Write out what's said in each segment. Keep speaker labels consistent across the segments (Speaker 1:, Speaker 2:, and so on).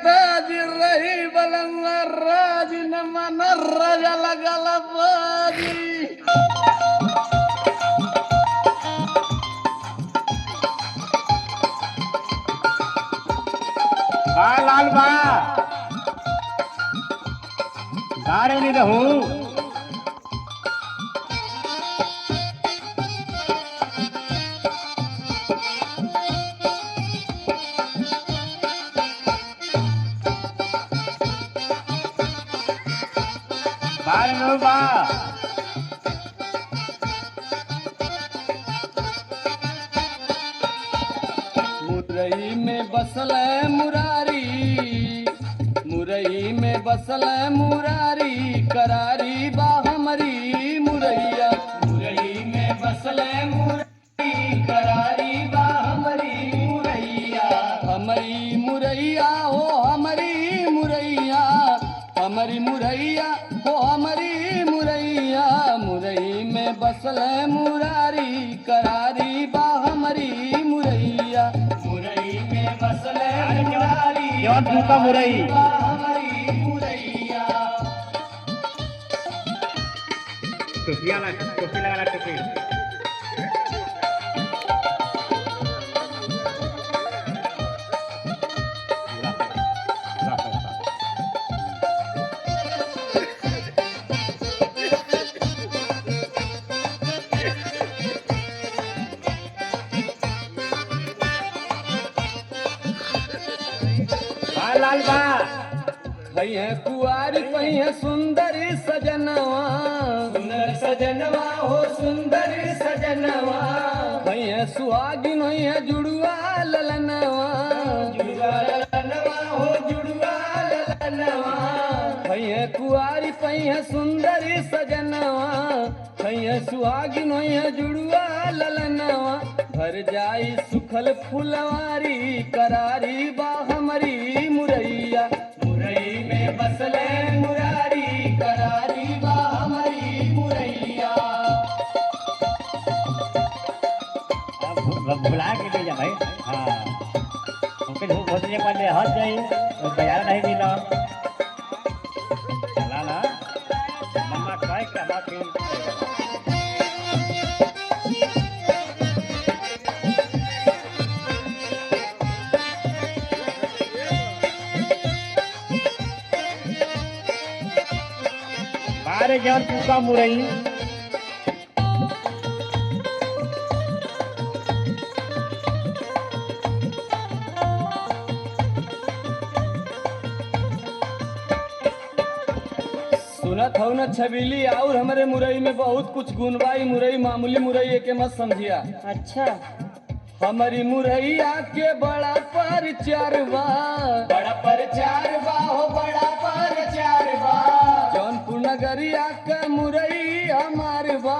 Speaker 1: ताज रही बलंगा राज न मन राजा लगल बाजी।
Speaker 2: बा लाल बा गाड़े नहीं रहूं बाहर में बा
Speaker 1: मुरई में बसल है मुरारी, मुरई में बसल है मुरारी करारी बा हमारी मुरैया। मुरई में बसल है मुरारी करारी बा हमारी मुरैया। हमारी मुरैया हो हमारी मुरैया, हमारी मुरैया हो हमारी मुरैया। मुरई में बसल है मुरारी करारी बा हमारी मुरैया। मुरई में बसल है मुरारी
Speaker 2: जौन फूका मुरई
Speaker 1: बा हमारी मुरैया।
Speaker 2: टोपिया ला टोपी लगा ला टोपी बा लाल बा
Speaker 1: भई है कुआरी पई है सुंदरी सजनवा, सुंदर सजनवा हो सुंदरी सजनवा। भई है सुहागिन होई है जुड़ुआ ललनवा, जुड़ुआ ललनवा हो जुड़ुआ ललनवा। भई है कुआरी पई है सुंदरी सजनवा, भई है सुहागिन होई है जुड़ुआ ललनवा। भर जाई सुखल फुलवारी करारी बा हमारी मुरैया। मुरई में बसले मुरारी करारी बा हमारी मुरैया।
Speaker 2: बुला के ले जा भाई हाँ उनके धूप होने पर ले हट जाई और बाजार नहीं मिला चला ना मम्मा काय क्या बात है बारे जौन फूका मुरई
Speaker 1: सुनत हो न छबीली और हमारे मुरई में बहुत कुछ गुण बा। ई मुरई मामूली मुरई है के मत समझिया।
Speaker 3: अच्छा
Speaker 1: हमारी मुरैया के बड़ा परचार बा, बड़ा परचार बा हो बड़ा परचार बा। जौनपुर नगरिया का मुरई हमार बा,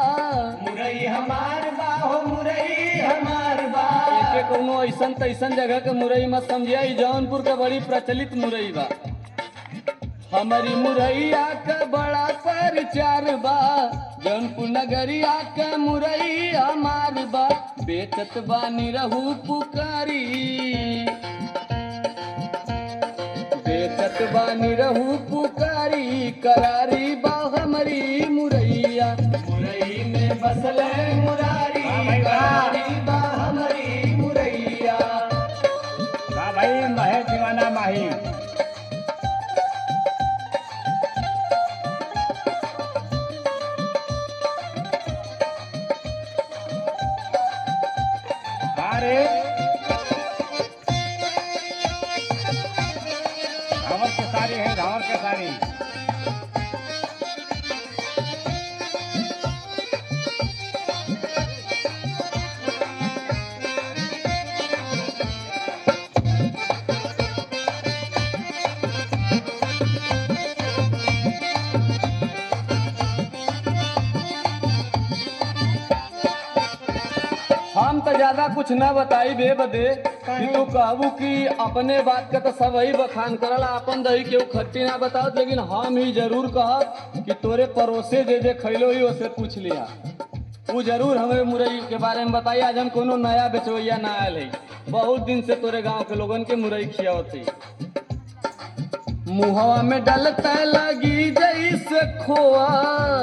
Speaker 1: मुरई हमार बा हो मुरई हमार बा। एके कोनो ऐसन तैसन जगह के मुरई मत समझिया। ई जौनपुर का बड़ी प्रचलित मुरई बा। हमारी मुरैया का बड़ा परचार बा, जौनपुर नगरिया का मुरई हमार बा। बेचत बानी रहू पुकारी, बेचत बानी रहू पुकारी करारी बा हमारी मुरैया। मुरई में बसले मुरारी करारी बा हमारी मुरैया।
Speaker 2: हाँ भाई महे दीवाना माही अरे धावर के सारी है धावर के सारी
Speaker 1: हम तो ज्यादा कुछ न बताई बे बदे कि तू कहबू कि अपने बात का तो सब ही बखान करला, अपन दही केहू खट्टी ना बताओ। लेकिन हम ही जरूर कहब कि तोरे पड़ोसे जे खैलो ही उसे पूछ लिया। वो जरूर हमें मुरई के बारे में बताई। आज हम कोनो नया बेचवैया ना आयल है, बहुत दिन से तोरे गांव के लोगन के मुरई खियावत है। मुहवा में डलता लगी जैसे खोआ,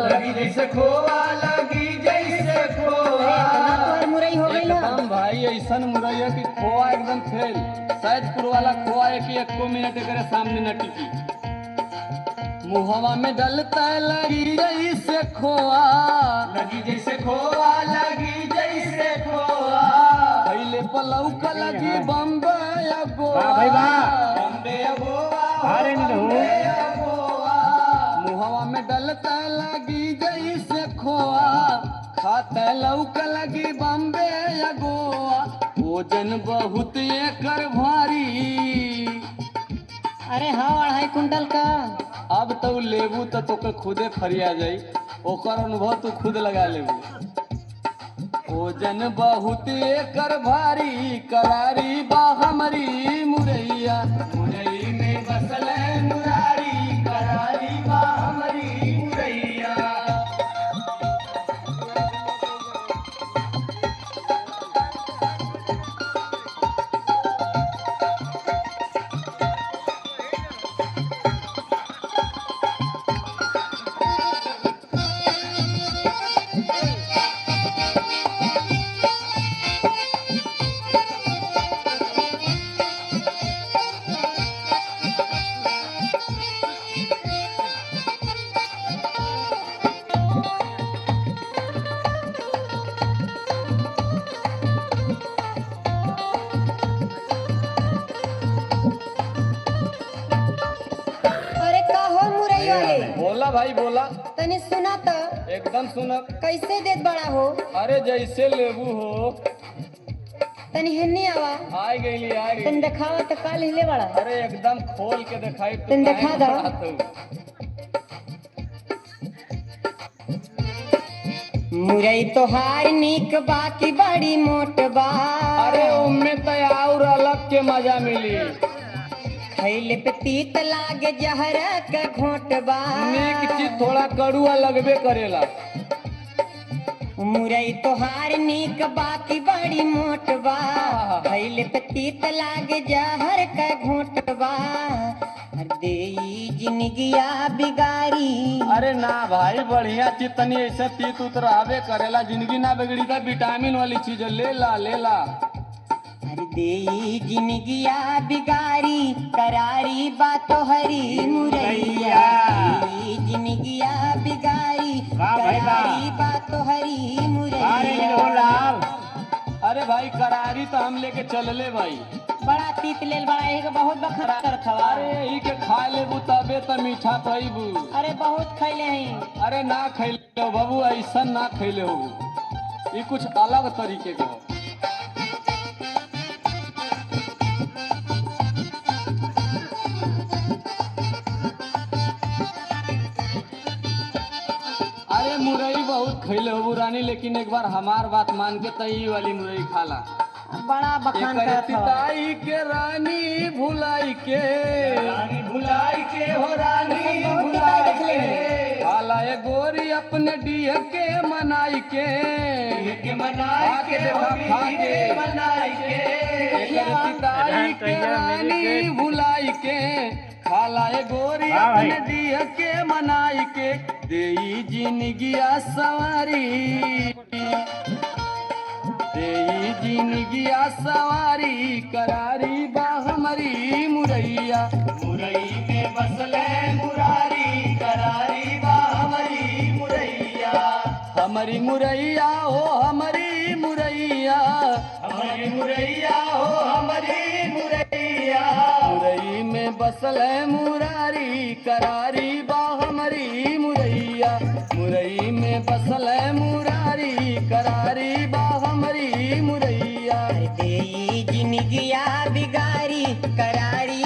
Speaker 3: लगी जैसे खोआ, लगी जैसे खोआ।
Speaker 4: तोहर मुरई हो गई ना।
Speaker 1: एकदम भाई ऐसन मुरैया कि खोआ एकदम फेल। सैदपुर वाला खोआ है कि एको मिनट करे सामने न टिकी। मुहवा में डलता लगी जैसे खोआ,
Speaker 3: लगी जैसे खोआ, लगी जैसे खोआ।
Speaker 1: पहले पलौक लगी बम्बे गोवा,
Speaker 2: वाह भाई वाह।
Speaker 3: बम्बे गोवा,
Speaker 2: अरे नहीं तो।
Speaker 3: बम्बे गोवा।
Speaker 1: मुहवा में डलता लगी जैसे खोआ, खाता लौक लगी बम्बे या गोवा। वजन बहुत एकर भारी,
Speaker 4: अरे हाँ 2.5 कुंटल का।
Speaker 1: अब तो लेबू तो तोके खुदे फरिया जाई, ओकर अनुभव तू खुद लगा लेबू। वजन बहुत एकर भारी, करारी बा हमरी मुरैया।
Speaker 3: मुरई में बसल है मुरारी, करारी बा हमारी मुरैया।
Speaker 4: अरे का हो मुरई वाले,
Speaker 1: बोला भाई बोला,
Speaker 4: तनी सुना तो
Speaker 1: एकदम सुनब।
Speaker 4: कैसे देत बड़ा हो।
Speaker 1: अरे जैसे लेबू हो।
Speaker 4: तनी हिन्नी आवा,
Speaker 1: आ गई आ
Speaker 4: तनी
Speaker 1: गई।
Speaker 4: दिखावा तो काल हिले बड़ा।
Speaker 1: अरे एकदम खोल के दिखाई तो
Speaker 4: तुम
Speaker 1: काहे
Speaker 4: दिखा दो।
Speaker 1: घबरात हो?
Speaker 4: मुरई तोहार नीक बाकी बड़ी मोट बा।
Speaker 1: अरे उनमें तो और अलग के मजा मिली।
Speaker 4: खैले पे तीत लागे जहर के घोट बा।
Speaker 1: नीक चीज थोड़ा कड़ुआ लगबे करेला।
Speaker 4: मुरई तोहार नीक बाकी बड़ी मोट बा। खैले पे तीत लागे जहर के घोट बा। देई जिंदगिया बिगारी।
Speaker 1: अरे ना भाई बढ़िया चीज तनी ऐसे तीत उतरावे करेला, जिंदगी ना बिगड़ी तो विटामिन वाली चीज है, ले ला ले ला।
Speaker 4: अरे देई जिंदगिया बिगारी, करारी बातो हरी मुरैया। देई जिंदगिया बिगारी,
Speaker 2: वाह भाई वाह।
Speaker 4: करारी बातो हरी
Speaker 2: अरे नहीं तो
Speaker 4: मुरैया।
Speaker 2: लाल।
Speaker 1: अरे भाई करारी तो हम लेके चलले भाई।
Speaker 4: बड़ा तीत लेल बड़ा एक बहुत बखरा करत हवा।
Speaker 1: अरे यही के खा लेबू तबे तो मीठा पैबू।
Speaker 4: अरे बहुत खैले हैं।
Speaker 1: अरे ना खैले हो बाबू, ऐसा ना खैले हो, ये कुछ अलग तरीके का हो। अरे मुरई बहुत खैले हो रानी, लेकिन एक बार हमार बात मान के तो ये वाली मुरई खाला।
Speaker 4: बड़ा बखान
Speaker 1: एकर
Speaker 4: करत हवा।
Speaker 1: पिताई के रानी भुलाई के,
Speaker 3: रानी भुलाई के हो, रानी
Speaker 4: बहुत
Speaker 3: भुलाई
Speaker 4: देख ले।
Speaker 3: के।
Speaker 1: खाला ये गोरी अपने डीह के मनाई के।
Speaker 3: के मनाई
Speaker 1: खा के
Speaker 3: के
Speaker 1: देखा,
Speaker 3: होगी,
Speaker 1: खा के।
Speaker 3: मनाई के।
Speaker 1: एकर पिताई के रानी भुलाई के, खाला ये गोरी
Speaker 2: हाँ भाई।
Speaker 1: अपने डीह के मनाई के। देई जिंदगिया सवारी, देई जिंदगिया सवारी, करारी बा हमारी मुरैया।
Speaker 3: मुरई में बसल है मुरारी, करारी बा हमारी मुरैया।
Speaker 1: हमारी मुरैया हो हमारी मुरैया,
Speaker 3: हमारी मुरैया हो, हमारी मुरैया।
Speaker 1: मुरई में बसल है मुरारी, करारी बा हमारी मुरैया। मुरई में बसल है मुरारी, करारी बा हमारी मुरैया।
Speaker 4: देई जिंदगिया बिगारी, करारी